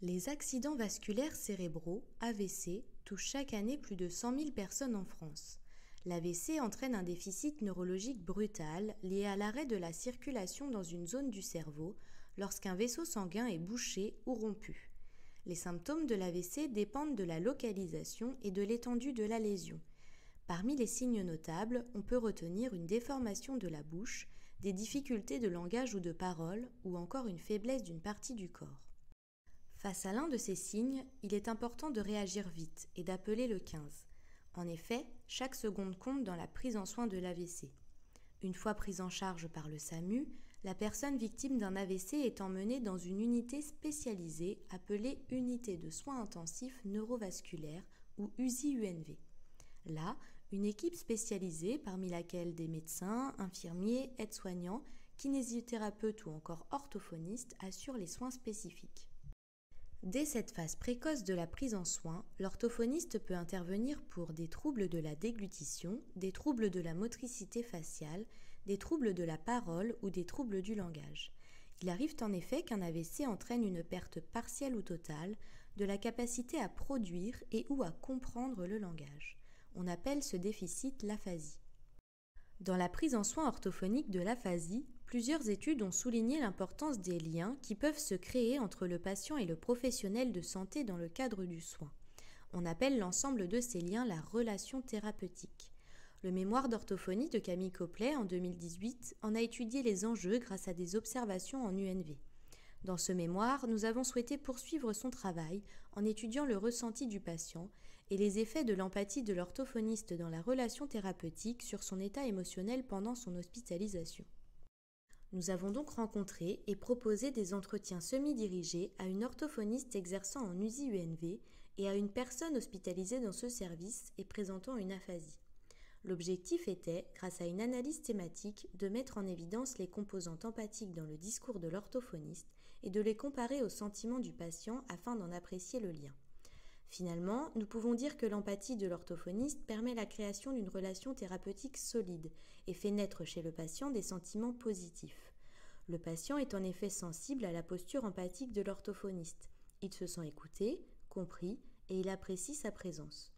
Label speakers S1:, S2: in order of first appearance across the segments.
S1: Les accidents vasculaires cérébraux, AVC, touchent chaque année plus de 100 000 personnes en France. L'AVC entraîne un déficit neurologique brutal lié à l'arrêt de la circulation dans une zone du cerveau lorsqu'un vaisseau sanguin est bouché ou rompu. Les symptômes de l'AVC dépendent de la localisation et de l'étendue de la lésion. Parmi les signes notables, on peut retenir une déformation de la bouche, des difficultés de langage ou de parole, ou encore une faiblesse d'une partie du corps. Face à l'un de ces signes, il est important de réagir vite et d'appeler le 15. En effet, chaque seconde compte dans la prise en soin de l'AVC. Une fois prise en charge par le SAMU, la personne victime d'un AVC est emmenée dans une unité spécialisée appelée Unité de soins intensifs neurovasculaires ou USI-UNV. Là, une équipe spécialisée, parmi laquelle des médecins, infirmiers, aides-soignants, kinésithérapeutes ou encore orthophonistes, assure les soins spécifiques. Dès cette phase précoce de la prise en soin, l'orthophoniste peut intervenir pour des troubles de la déglutition, des troubles de la motricité faciale, des troubles de la parole ou des troubles du langage. Il arrive en effet qu'un AVC entraîne une perte partielle ou totale de la capacité à produire et ou à comprendre le langage. On appelle ce déficit l'aphasie. Dans la prise en soin orthophonique de l'aphasie, plusieurs études ont souligné l'importance des liens qui peuvent se créer entre le patient et le professionnel de santé dans le cadre du soin. On appelle l'ensemble de ces liens la relation thérapeutique. Le mémoire d'orthophonie de Camille Copelet en 2018 en a étudié les enjeux grâce à des observations en UNV. Dans ce mémoire, nous avons souhaité poursuivre son travail en étudiant le ressenti du patient et les effets de l'empathie de l'orthophoniste dans la relation thérapeutique sur son état émotionnel pendant son hospitalisation. Nous avons donc rencontré et proposé des entretiens semi-dirigés à une orthophoniste exerçant en USI-UNV et à une personne hospitalisée dans ce service et présentant une aphasie. L'objectif était, grâce à une analyse thématique, de mettre en évidence les composantes empathiques dans le discours de l'orthophoniste et de les comparer aux sentiments du patient afin d'en apprécier le lien. Finalement, nous pouvons dire que l'empathie de l'orthophoniste permet la création d'une relation thérapeutique solide et fait naître chez le patient des sentiments positifs. Le patient est en effet sensible à la posture empathique de l'orthophoniste. Il se sent écouté, compris et il apprécie sa présence.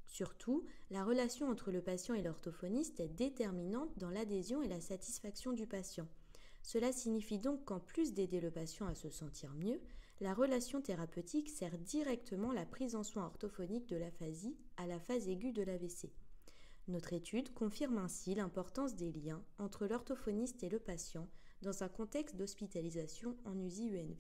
S1: Surtout, la relation entre le patient et l'orthophoniste est déterminante dans l'adhésion et la satisfaction du patient. Cela signifie donc qu'en plus d'aider le patient à se sentir mieux, la relation thérapeutique sert directement la prise en soin orthophonique de l'aphasie à la phase aiguë de l'AVC. Notre étude confirme ainsi l'importance des liens entre l'orthophoniste et le patient dans un contexte d'hospitalisation en USI-UNV.